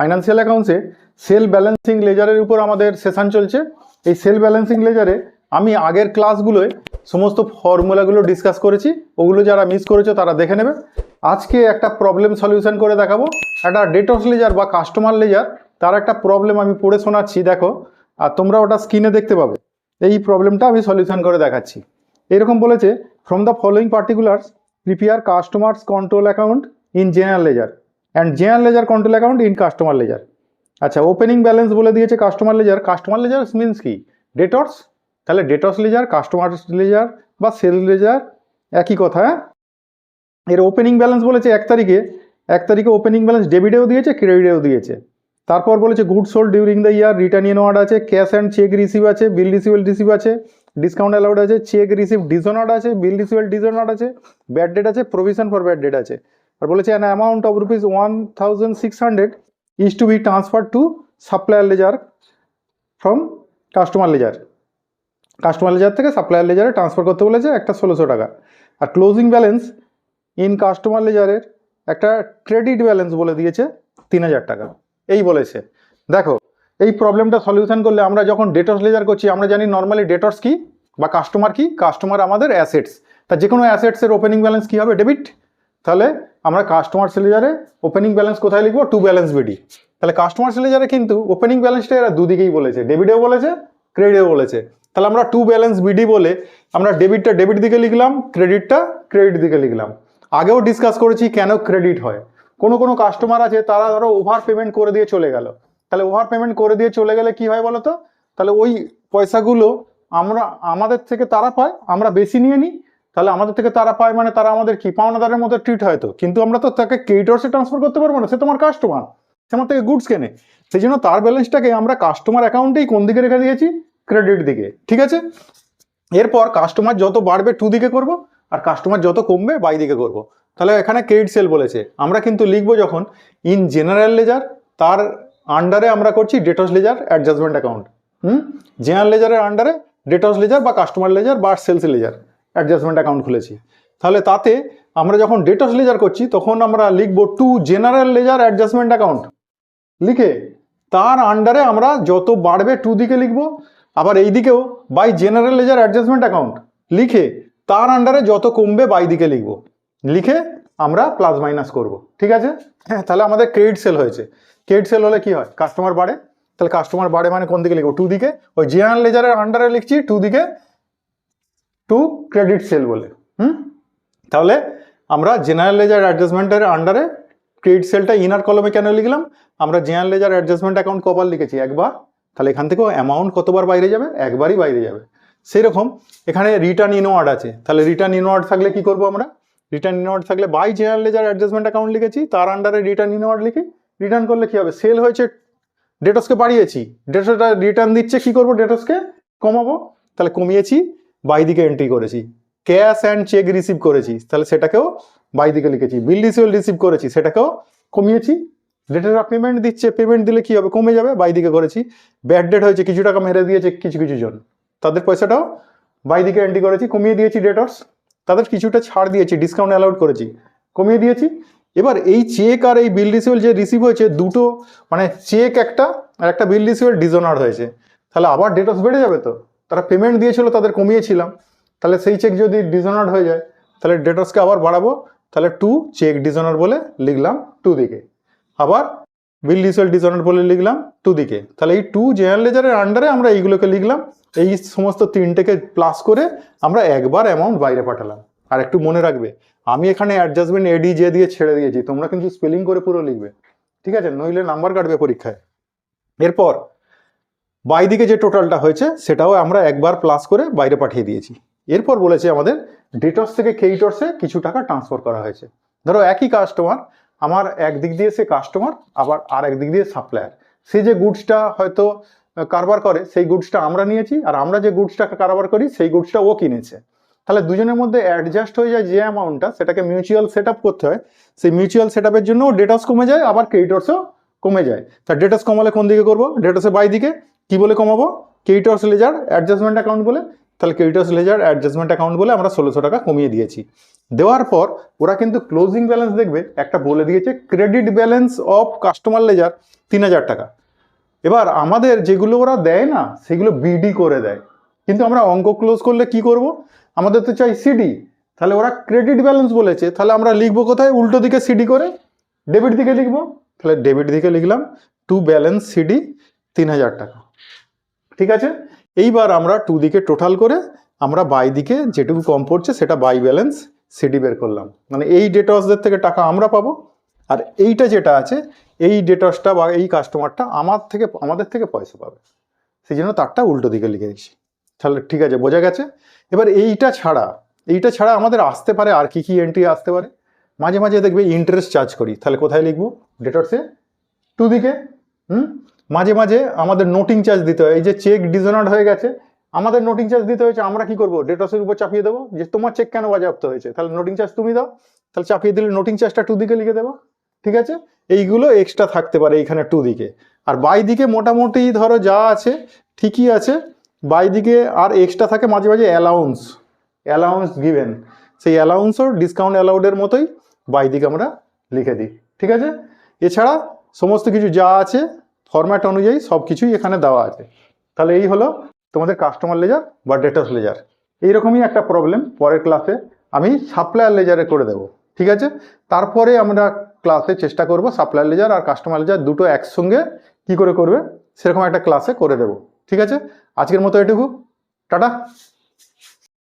Financial অ্যাকাউন্টসে sell balancing লেজারের উপর আমাদের session চলছে। এই সেল ব্যালেন্সিং লেজারে আমি আগের ক্লাসগুলোয় সমস্ত ফর্মুলাগুলো ডিসকাস করেছি, ওগুলো যারা মিস করেছো তারা দেখে নেবে। আজকে একটা প্রবলেম সলিউশন করে দেখাবো। একটা ডেটর্স লেজার বা কাস্টমার লেজার, তার একটা প্রবলেম আমি পড়ে শোনাচ্ছি, দেখো, আর তোমরা ওটা স্ক্রিনে দেখতে পাবে। এই প্রবলেমটা আমি সলিউশন করে দেখাচ্ছি। এরকম বলেছে, from the following particulars prepare customers control account in general ledger and general ledger control account in customer ledger. আচ্ছা, ওপেনিং ব্যালেন্স বলে দিয়েছে customer ledger. Customer ledger means কি? ডেটর্স। তাহলে ডেটর্স লেজার, কাস্টমার লেজার বা sale ledger একই কথা। হ্যাঁ, এর ওপেনিং ব্যালেন্স বলেছে 1 তারিখে ওপেনিং ব্যালেন্স ডেবিটেও দিয়েছে, ক্রেডিটেও দিয়েছে। তারপর বলেছে good sold during the year, return inward আছে, ক্যাশ অ্যান্ড চেক রিসিভ আছে, বিল রিসিভেল রিসিভ আছে, ডিসকাউন্ট অ্যালাউড আছে, চেক রিসিভ ডিসঅনার্ড আছে, বিল রিসিভেল ডিসঅনার্ড আছে, ব্যাড ডেট আছে, প্রভিশন ফর ব্যাড ডেট আছে। আর বলেছে an amount of rupees 1600 is to be transfer to supplier ledger from customer ledger. Customer ledger থেকে supplier লেজারে transfer করতে বলেছে একটা 1600 টাকা। আর ক্লোজিং ব্যালেন্স ইন কাস্টমার লেজারের একটা ক্রেডিট ব্যালেন্স বলে দিয়েছে 3000 টাকা। এই বলেছে। দেখো, এই প্রবলেমটা সলিউশন করলে আমরা যখন ডেটর্স লেজার করছি, আমরা জানি নর্মালি ডেটর্স কি বা কাস্টমার কি? কাস্টমার আমাদের অ্যাসেটস। তা যে কোনো অ্যাসেটসের ওপেনিং ব্যালেন্স কী হবে? ডেবিট। তাহলে আমরা কাস্টমার লেজারে ওপেনিং ব্যালেন্স কোথায় লিখবো? To balance BD. তাহলে কাস্টমার লেজারে কিন্তু ওপেনিং ব্যালেন্সটা এরা দুদিকেই বলেছে, ডেবিটেও বলেছে, ক্রেডিটেও বলেছে। তাহলে আমরা টু ব্যালেন্স বিডি বলে আমরা ডেবিটটা ডেবিট দিকে লিখলাম, ক্রেডিটটা ক্রেডিট দিকে লিখলাম। আগেও ডিসকাস করেছি কেন ক্রেডিট হয়। কোনো কাস্টমার আছে, তারা ধরো ওভার পেমেন্ট করে দিয়ে চলে গেল। তাহলে ওভার পেমেন্ট করে দিয়ে চলে গেলে কি হয় বলো তো? তাহলে ওই পয়সাগুলো আমাদের থেকে তারা পায়, আমরা বেশি নিয়ে নিই। তাহলে আমাদের থেকে তারা পায় মানে তারা আমাদের কি পাওনাদারের মতো ট্রিট হয়। তো কিন্তু আমরা তো তাকে ক্রেডিটর্সে ট্রান্সফার করতে পারবো না, সে তোমার কাস্টমার, সে আমার থেকে গুডস কেনে। সেই জন্য তার ব্যালেন্সটাকে আমরা কাস্টমার অ্যাকাউন্টেই কোন দিকে রেখে দিয়েছি? ক্রেডিট দিকে। ঠিক আছে। এরপর কাস্টমার যত বাড়বে টু দিকে করব, আর কাস্টমার যত কমবে বাই দিকে করব। তাহলে এখানে ক্রেডিট সেল বলেছে, আমরা কিন্তু লিখবো যখন ইন জেনারেল লেজার, তার আন্ডারে আমরা করছি debtors ledger adjustment account. General লেজারের আন্ডারে ডেটর্স লেজার বা কাস্টমার লেজার বা সেলস লেজার অ্যাডজাস্টমেন্ট অ্যাকাউন্ট খুলেছি। তাহলে তাতে আমরা যখন ডেটর্স লেজার করছি তখন আমরা লিখবো to general ledger adjustment account লিখে তার আন্ডারে আমরা যত বাড়বে টু দিকে লিখবো, আবার এই দিকেও by general ledger adjustment account লিখে তার আন্ডারে যত কমবে বাই দিকে লিখবো, লিখে আমরা প্লাস মাইনাস করব। ঠিক আছে। হ্যাঁ, তাহলে আমাদের ক্রেডিট সেল হয়েছে। ক্রেডিট সেল হলে কি হয়? কাস্টমার বাড়ে। তাহলে কাস্টমার বাড়ে মানে কোন দিকে লিখবো? টু দিকে। ওই জেনারেল লেজারের আন্ডারে লিখছি টু দিকে, টু ক্রেডিট সেল বলে। তাহলে আমরা জেনারেল লেজার অ্যাডজাস্টমেন্টের আন্ডারে ক্রেডিট সেলটা ইনার কলমে কেন লিখলাম? আমরা জেনারেল লেজার অ্যাডজাস্টমেন্ট অ্যাকাউন্ট কবার লিখেছি? একবার। তাহলে এখান থেকেও অ্যামাউন্ট কতবার বাইরে যাবে? একবারই বাইরে যাবে। সেই রকম এখানে রিটার্ন ইনওয়ার্ড আছে। তাহলে রিটার্ন ইনওয়ার্ড থাকলে কি করবো আমরা? রিটার্ন ইনওয়ার্ড থাকলে by general ledger adjustment account লিখেছি, তার আন্ডারে রিটার্ন ইনওয়ার্ড লিখি। রিটার্ন করলে কি হবে? সেল হয়েছে, ডেটর্সকে বাড়িয়েছি, ডেটর্সটা রিটার্ন দিচ্ছে, কি করবো? ডেটর্সকে কমাবো। তাহলে কমিয়েছি, বাই দিকে এন্ট্রি করেছি। ক্যাশ অ্যান্ড চেক রিসিভ করেছি, তাহলে সেটাকেও বাই দিকে লিখেছি। বিল রিসিভেল রিসিভ করেছি, সেটাকেও কমিয়েছি। ডেটেরা পেমেন্ট দিচ্ছে, পেমেন্ট দিলে কি হবে? কমে যাবে, বাই দিকে করেছি। ব্যাড ডেট হয়েছে, কিছু টাকা মেরে দিয়েছে কিছু জন, তাদের পয়সাটাও বাই দিকে এন্ট্রি করেছি, কমিয়ে দিয়েছি। ডেটর্স, তাদের কিছুটা ছাড় দিয়েছি, ডিসকাউন্ট অ্যালাউড করেছি, কমিয়ে দিয়েছি। এবার এই চেক আর এই বিল রিসিভেল যে রিসিভ হয়েছে, দুটো মানে চেক একটা আর একটা বিল রিসিভেল ডিসঅনার্ড হয়েছে, তাহলে আবার ডেটর্স বেড়ে যাবে। তো তারা পেমেন্ট দিয়েছিল, তাদের কমিয়েছিলাম, তাহলে সেই চেক যদি ডিসঅনার্ড হয়ে যায় তাহলে ডেটর্সকে আবার বাড়াবো। তাহলে টু চেক ডিসঅনার বলে লিখলাম টু দিকে, আবার বিল রিসিভেল ডিসঅনার্ড বলে লিখলাম টু দিকে। তাহলে এই টু জেনারেল লেজারের আন্ডারে আমরা এইগুলোকে লিখলাম। এই সমস্ত তিনটেকে প্লাস করে আমরা একবার অ্যামাউন্ট বাইরে পাঠালাম। আর একটু মনে রাখবে, আমি এখানে অ্যাডজাস্টমেন্ট এডি যে দিয়ে ছেড়ে দিয়েছি, তোমরা কিন্তু স্পেলিং করে পুরো লিখবে। ঠিক আছে, নইলে নাম্বার কাটবে পরীক্ষায়। এরপর বাই দিকে যে টোটালটা হয়েছে সেটাও আমরা একবার প্লাস করে বাইরে পাঠিয়ে দিয়েছি। এরপর বলেছে আমাদের ডেটর্স থেকে ক্রেডিটর্সে কিছু টাকা ট্রান্সফার করা হয়েছে। ধরো একই কাস্টমার, আমার একদিক দিয়ে সে কাস্টমার, আবার আর একদিক দিয়ে সাপ্লায়ার। সে যে গুডসটা হয়তো কারবার করে সেই গুডসটা আমরা নিয়েছি, আর আমরা যে গুডসটা কারবার করি সেই গুডসটা ও কিনেছে। তাহলে দুজনের মধ্যে অ্যাডজাস্ট হয়ে যায় যে অ্যামাউন্টটা, সেটাকে মিউচুয়াল সেট আপ করতে হয়। সেই মিউচুয়াল সেট আপের জন্য ডেটর্স কমে যায়, আবার ক্রেডিটর্সও কমে যায়। তা ডেটর্স কমালে কোন দিকে করবো? ডেটর্সে বাই দিকে। কি বলে কমাবো? ক্রেডিটর্স লেজার অ্যাডজাস্টমেন্ট অ্যাকাউন্ট বলে। তাহলে ক্রেডিটর্স লেজার অ্যাডজাস্টমেন্ট অ্যাকাউন্ট বলে আমরা 1600 টাকা কমিয়ে দিয়েছি। দেওয়ার পর ওরা কিন্তু ক্লোজিং ব্যালেন্স দেখবে একটা বলে দিয়েছে credit balance of customer ledger 3000 টাকা। এবার আমাদের যেগুলো ওরা দেয় না সেগুলো বিডি করে দেয়, কিন্তু আমরা অঙ্ক ক্লোজ করলে কি করব, আমাদের তো চাই সিডি। তাহলে ওরা ক্রেডিট ব্যালেন্স বলেছে, তাহলে আমরা লিখবো কোথায়, উল্টো দিকে সিডি করে ডেবিট দিকে লিখবো। তাহলে ডেবিট দিকে লিখলাম টু ব্যালেন্স সিডি 3000 টাকা। ঠিক আছে, এইবার আমরা টু দিকে টোটাল করে আমরা বাই দিকে যেটুকু কম পড়ছে সেটা বাই ব্যালেন্স সিডি বের করলাম, মানে এই ডেটর্সদের থেকে টাকা আমরা পাবো, আর এইটা যেটা আছে এই ডেটর্সটা বা এই কাস্টমারটা আমাদের থেকে পয়সা পাবে, সেই জন্য তারটা উল্টো দিকে লিখে দিচ্ছি। তাহলে ঠিক আছে, বোঝা গেছে। এবার এইটা ছাড়া আমাদের আসতে পারে আর কি কি এন্ট্রি আসতে পারে, মাঝে মাঝে দেখবে ইন্টারেস্ট চার্জ করি, তাহলে কোথায় লিখবো, ডেটর্সে টু দিকে। মাঝে মাঝে আমাদের নোটিং চার্জ দিতে হয়, এই যে চেক ডিসঅনার্ড হয়ে গেছে আমাদের নোটিং চার্জ দিতে হয়েছে, আমরা কি করবো, ডেটর্সের উপর চাপিয়ে দেবো যে তোমার চেক কেন বাজেয়াপ্ত হয়েছে, তাহলে নোটিং চার্জ তুমি দাও, তাহলে চাপিয়ে দিলে নোটিং চার্জটা টু দিকে লিখে দেবো। ঠিক আছে, এইগুলো এক্সট্রা থাকতে পারে এইখানে টু দিকে। আর বাই দিকে মোটামুটি ধরো যা আছে ঠিকই আছে, বাই দিকে আর এক্সট্রা থাকে মাঝে মাঝে অ্যালাউন্স গিভেন, সেই অ্যালাউন্সও ডিসকাউন্ট অ্যালাউডের মতোই বাই দিকে আমরা লিখে দিই। ঠিক আছে, এছাড়া সমস্ত কিছু যা আছে ফরম্যাট অনুযায়ী সব কিছুই এখানে দেওয়া আছে। তাহলে এই হলো তোমাদের কাস্টমার লেজার বা ডেটর্স লেজার। এইরকমই একটা প্রবলেম পরের ক্লাসে আমি সাপ্লায়ার লেজারে করে দেবো। ঠিক আছে, তারপরে আমরা ক্লাসে চেষ্টা করব সাপ্লায়ার লেজার আর কাস্টমার লেজার দুটো একসঙ্গে কি করে করবে সেরকম একটা ক্লাসে করে দেব। ঠিক আছে, আজকের মতো এটুকু, টাটা।